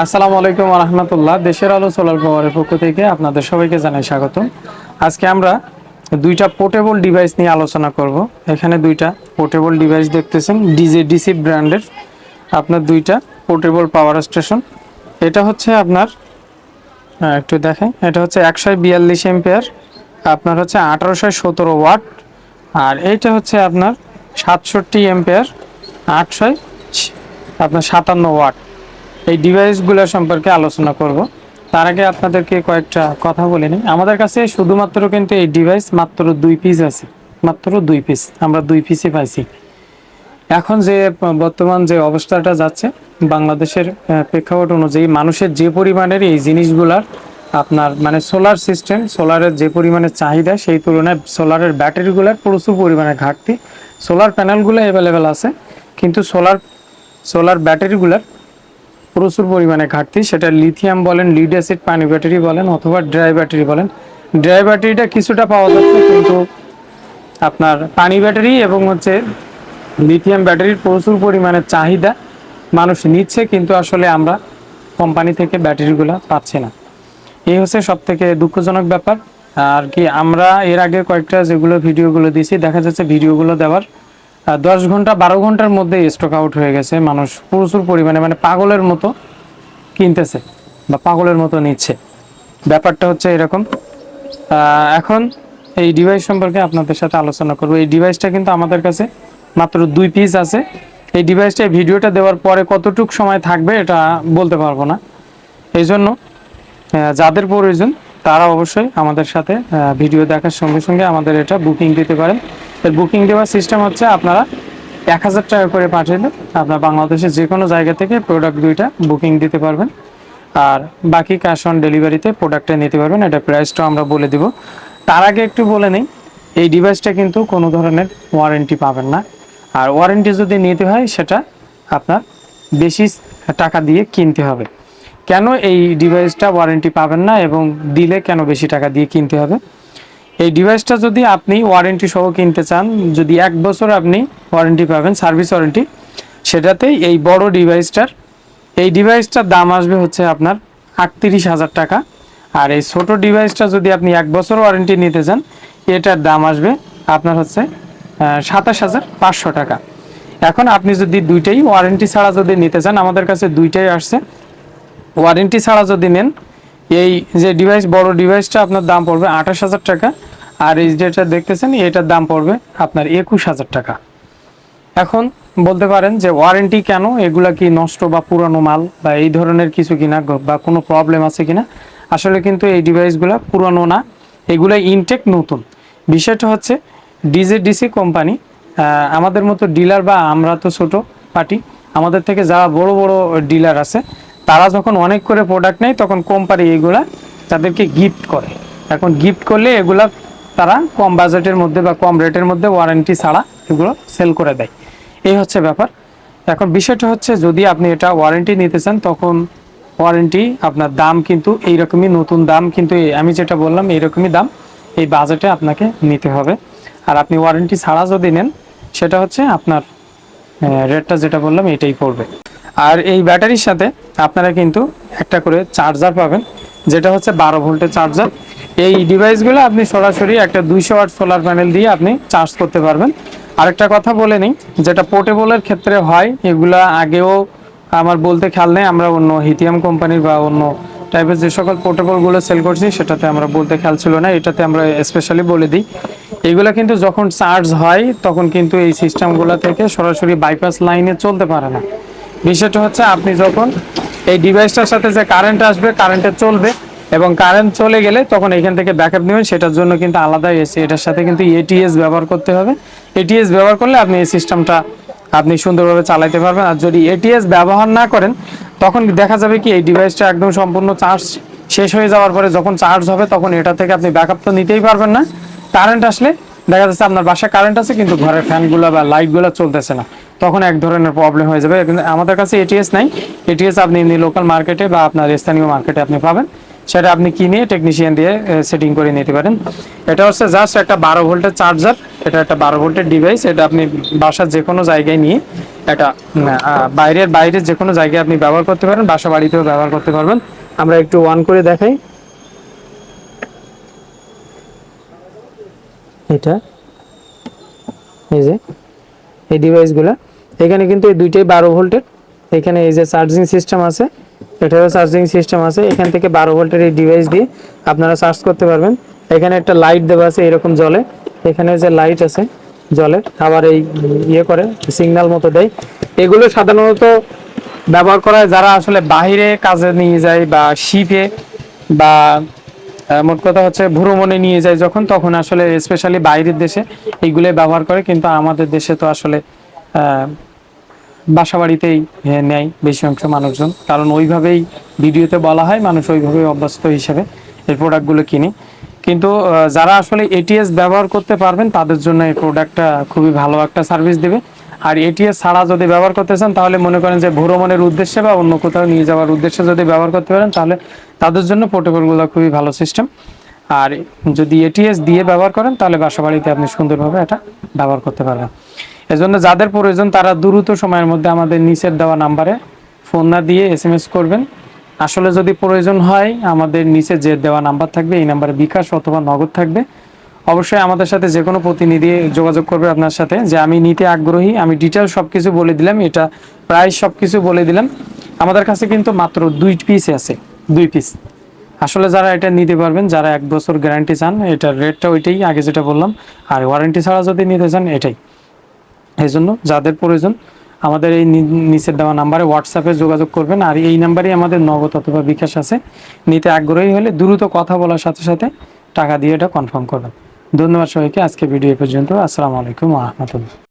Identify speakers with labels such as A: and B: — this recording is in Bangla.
A: আসসালামু আলাইকুম ওয়া রাহমাতুল্লাহ। দেশের আলো সোলার পাওয়ারের পক্ষ থেকে আপনাদের সবাইকে জানাই স্বাগত। আজকে আমরা দুইটা পোর্টেবল ডিভাইস নিয়ে আলোচনা করব। এখানে দুইটা পোর্টেবল ডিভাইস দেখতেছেন, ডিজেডিসি ব্র্যান্ডের আপনার দুইটা পোর্টেবল পাওয়ার স্টেশন। এটা হচ্ছে আপনার একটু দেখেন, এটা হচ্ছে 142 এম্পিয়ার, আপনার হচ্ছে 1817 ওয়াট। আর এইটা হচ্ছে আপনার 67 এম্পিয়ার, 800 আপনার 57 ওয়াট। এই ডিভাইসগুলো সম্পর্কে আলোচনা করব। তার আগে আপনাদেরকে কয়েকটা কথা বলে নিই। আমাদের কাছে শুধুমাত্র কিন্তু এই ডিভাইস মাত্র 2 পিস আছে, মাত্র 2 পিস, আমরা 2 পিসই পাইছি। এখন যে বর্তমান যে অবস্থাটা যাচ্ছে বাংলাদেশের প্রেক্ষাপট অনুযায়ী, মানুষের যে পরিমাণের এই জিনিসগুলার আপনার মানে সোলার সিস্টেম, সোলারের যে পরিমাণে চাহিদা, সেই তুলনায় সোলারের ব্যাটারিগুলোর প্রচুর পরিমাণে ঘাটতি। সোলার প্যানেলগুলো অ্যাভেলেবেল আছে, কিন্তু সোলার ব্যাটারিগুলোর প্রচুর পরিমাণে ঘাটতি। সেটা লিথিয়াম বলেন, লিড অ্যাসিড পানি ব্যাটারি বলেন, অথবা ড্রাই ব্যাটারি বলেন। ড্রাই ব্যাটারিটা কিছুটা পাওয়া যাচ্ছে, কিন্তু আপনার পানি ব্যাটারি এবং হচ্ছে লিথিয়াম ব্যাটারির প্রচুর পরিমাণে চাহিদা, মানুষ নিচ্ছে, কিন্তু আসলে আমরা কোম্পানি থেকে ব্যাটারিগুলো পাচ্ছি না। এই হচ্ছে সব থেকে দুঃখজনক ব্যাপার। আর কি, আমরা এর আগে কয়েকটা যেগুলো ভিডিওগুলো দিয়েছি, দেখা যাচ্ছে ভিডিওগুলো দেওয়ার 10 ঘন্টা 12 ঘন্টার মধ্যে স্টক আউট হয়ে গেছে। মানুষ প্রচুর পরিমাণে মানে পাগলের মতো কিনতেছে বা পাগলের মতো নিচ্ছে। ব্যাপারটা হচ্ছে এরকম। এখন এই ডিভাইস সম্পর্কে আপনাদের সাথে আলোচনা করব। এই ডিভাইসটা কিন্তু আমাদের কাছে মাত্র 2 পিস আছে। এই ডিভাইসটা ভিডিওটা দেওয়ার পরে কতটুক সময় থাকবে এটা বলতে পারবো না। এই জন্য যাদের প্রয়োজন তারা অবশ্যই আমাদের সাথে ভিডিও দেখার সঙ্গে সঙ্গে আমাদের এটা বুকিং দিতে পারেন। এর বুকিং দেওয়ার সিস্টেম হচ্ছে, আপনারা 1000 টাকা করে পাঠালে আপনার বাংলাদেশের যে কোনো জায়গা থেকে প্রোডাক্ট দুইটা বুকিং দিতে পারবেন। আর বাকি ক্যাশ অন ডেলিভারিতে প্রোডাক্টটা নিতে পারবেন। এটা প্রাইসটা আমরা বলে দিব। তার আগে একটু বলে নেই, এই ডিভাইসটা কিন্তু কোনো ধরনের ওয়ারেন্টি পাবেন না। আর ওয়ারেন্টি যদি নিতে হয় সেটা আপনার বেশি টাকা দিয়ে কিনতে হবে। কেন এই ডিভাইসটা ওয়ারেন্টি পাবেন না এবং দিলে কেন বেশি টাকা দিয়ে কিনতে হবে? এই ডিভাইসটা যদি আপনি ওয়ারেন্টি সহ কিনতে চান, যদি 1 বছর আপনি ওয়ারেন্টি পাবেন, সার্ভিস ওয়ারেন্টি, সেটাতেই এই বড় ডিভাইসটার দাম আসবে হচ্ছে আপনার 38,000 টাকা। আর এই ছোট ডিভাইসটা যদি আপনি 1 বছর ওয়ারেন্টি নিতে চান, এটার দাম আসবে আপনার হচ্ছে 27,500 টাকা। এখন আপনি যদি দুইটাই ওয়ারেন্টি ছাড়া যদি নিতে চান, আমাদের কাছে দুইটাই আসছে। ওয়ারেন্টি ছাড়া যদি নেন, এই যে ডিভাইস, বড় ডিভাইসটা আপনার দাম পড়বে 28,000 টাকা। আর এই যেটা দেখতেছেন এটার দাম পড়বে আপনার 21,000 টাকা। এখন বলতে পারেন যে ওয়ারেন্টি কেন, এগুলা কি নষ্ট বা পুরানো মাল বা এই ধরনের কিছু কিনা বা কোনো প্রবলেম আছে কিনা? আসলে কিন্তু এই ডিভাইসগুলো পুরানো না, এগুলো ইনটেক নতুন। বিষয়টা হচ্ছে ডিজেডিসি কোম্পানি, আমাদের মতো ডিলার বা আমরা তো ছোট পার্টি, আমাদের থেকে যারা বড় বড় ডিলার আছে তারা যখন অনেক করে প্রোডাক্ট নেয় তখন কোম্পানি এগুলা তাদেরকে গিফট করে। এখন গিফট করলে এগুলা তারা কম বাজেটের মধ্যে বা কম রেটের মধ্যে ওয়ারেন্টি ছাড়া এগুলো সেল করে দেয়। এই হচ্ছে ব্যাপার। এখন বিষয়টা হচ্ছে, যদি আপনি এটা ওয়ারেন্টি নিতে চান, তখন ওয়ারেন্টি আপনার দাম কিন্তু এইরকমই, নতুন দাম কিন্তু আমি যেটা বললাম এইরকমই দাম, এই বাজেটে আপনাকে নিতে হবে। আর আপনি ওয়ারেন্টি ছাড়া যদি নেন, সেটা হচ্ছে আপনার রেটটা যেটা বললাম এটাই পড়বে। আর এই ব্যাটারির সাথে আপনারা কিন্তু একটা করে চার্জার পাবেন, যেটা হচ্ছে 12 ভোল্টের চার্জার। এই ডিভাইসগুলো আপনি সরাসরি একটা 200 ওয়াট সোলার প্যানেল দিয়ে আপনি চার্জ করতে পারবেন। আরেকটা কথা বলে নিই, যেটা পোর্টেবলের ক্ষেত্রে হয়, এগুলা আগেও আমার বলতে খেয়াল নেই, আমরা অন্য হিথিয়াম কোম্পানির বা অন্য টাইপের যে সকল পোর্টেবলগুলো সেল করছি সেটাতে আমরা বলতে খেয়াল ছিল না, এটাতে আমরা স্পেশালি বলে দিই। এগুলো কিন্তু যখন চার্জ হয় তখন কিন্তু এই সিস্টেমগুলো থেকে সরাসরি বাইপাস লাইনে চলতে পারে না। বিষয়টা হচ্ছে, আপনি যখন এই ডিভাইসটার সাথে যে কারেন্ট আসবে, কারেন্টে চলবে, এবং কারেন্ট চলে গেলে তখন এখান থেকে ব্যাকআপ নেবেন। সেটার জন্য কিন্তু আলাদা এসে এটার সাথে কিন্তু এটিএস ব্যবহার করতে হবে। এটিএস ব্যবহার করলে আপনি এই সিস্টেমটা আপনি সুন্দরভাবে চালাতে পারবেন। আর যদি এটিএস ব্যবহার না করেন, তখন দেখা যাবে কি এই ডিভাইসটা একদম সম্পূর্ণ চার্জ শেষ হয়ে যাওয়ার পরে যখন চার্জ হবে, তখন এটা থেকে আপনি ব্যাকআপ তো নিতেই পারবেন না। কারেন্ট আসলে দেখা যাচ্ছে আপনার বাসায় কারেন্ট আছে কিন্তু ঘরের ফ্যানগুলো বা লাইটগুলো চলতেছে না, তখন এক ধরনের প্রবলেম হয়ে যাবে। কিন্তু আমাদের কাছে এটিএস নাই। এটিএস আপনি লোকাল মার্কেটে বা আপনার স্থানীয় মার্কেটে আপনি পাবেন। সেটা আপনি কিনে টেকনিশিয়ান দিয়ে সেটিং করে নিতে পারেন। এটা হচ্ছে জাস্ট একটা 12 ভোল্টের চার্জার, এটা একটা 12 ভোল্টের ডিভাইস। এটা আপনি বাসার যে কোনো জায়গায় নিয়ে এটা বাইরে যে কোনো জায়গায় আপনি ব্যবহার করতে পারেন, বাসা বাড়িতেও ব্যবহার করতে পারবেন। আমরা একটু অন করে দেখাই। এটা এই যে এই ডিভাইসগুলো, এখানে কিন্তু এই দুইটাই 12 ভোল্টের। এখানে এই যে চার্জিং সিস্টেম আছে, এটারও চার্জিং সিস্টেম আছে। এখান থেকে 12 ভোল্টের এই ডিভাইস দিয়ে আপনারা চার্জ করতে পারবেন। এখানে একটা লাইট দেওয়া আছে এরকম জলে, এখানে যে লাইট আছে জলে, আবার এই ইয়ে করে সিগন্যাল মতো দেয়। এগুলো সাধারণত ব্যবহার করা হয় যারা আসলে বাইরে কাজে নিয়ে যায় বা শিপে বা মোট কথা হচ্ছে ভ্রমণে নিয়ে যায় যখন, তখন আসলে স্পেশালি বাইরের দেশে এইগুলো ব্যবহার করে। কিন্তু আমাদের দেশে তো আসলে বাসা বাড়িতেই নেয় বেশি অংশ মানুষজন, কারণ ওইভাবেই ভিডিওতে বলা হয়, মানুষ ওইভাবেই অভ্যস্ত হিসেবে এই প্রোডাক্টগুলো কিনে। কিন্তু যারা আসলে এটিএস ব্যবহার করতে পারবেন তাদের জন্য এই প্রোডাক্টটা খুবই ভালো একটা সার্ভিস দেবে। আর এটিএস ছাড়া যদি ব্যবহার করতে চান, তাহলে মনে করেন যে ভ্রমণের উদ্দেশ্যে বা অন্য কোথাও নিয়ে যাওয়ার উদ্দেশ্যে যদি ব্যবহার করতে পারেন, তাহলে তাদের জন্য পোর্টেবলগুলো খুবই ভালো সিস্টেম। আর যদি এটিএস দিয়ে ব্যবহার করেন, তাহলে বাসা বাড়িতে আপনি সুন্দরভাবে এটা ব্যবহার করতে পারবেন। এজন্য যাদের প্রয়োজন তারা দ্রুত সময়ের মধ্যে আমাদের নিচের দেওয়া নাম্বারে ফোন না দিয়ে এসএমএস করবেন। আসলে যদি প্রয়োজন হয়, আমাদের নিচে যে দেওয়া নাম্বার থাকবে এই নাম্বারে বিকাশ অথবা নগদ থাকবে। অবশ্যই আমাদের সাথে যে কোনো প্রতিনিধি যোগাযোগ করবে আপনার সাথে, যে আমি নিতে আগ্রহী, আমি ডিটেল সব কিছু বলে দিলাম, এটা প্রাইস সব কিছু বলে দিলাম। আমাদের কাছে কিন্তু মাত্র 2 পিস আছে, 2 পিস। আসলে যারা এটা নিতে পারবেন, যারা 1 বছর গ্যারান্টি চান, এটার রেটটা ওইটাই আগে যেটা বললাম। আর ওয়ারেন্টি ছাড়া যদি নিতে চান এটাই। এই জন্য যাদের প্রয়োজন আমাদের এই নিচের দেওয়া নাম্বারে হোয়াটসঅ্যাপে যোগাযোগ করবেন। আর এই নাম্বারেই আমাদের নগদ অথবা বিকাশ আছে। নিতে আগ্রহী হলে দ্রুত কথা বলার সাথে সাথে টাকা দিয়ে এটা কনফার্ম করবেন। ধন্যবাদ সবাইকে। আজকে ভিডিও পর্যন্ত। আসসালামু আলাইকুম ওয়া রাহমাতুল্লাহ।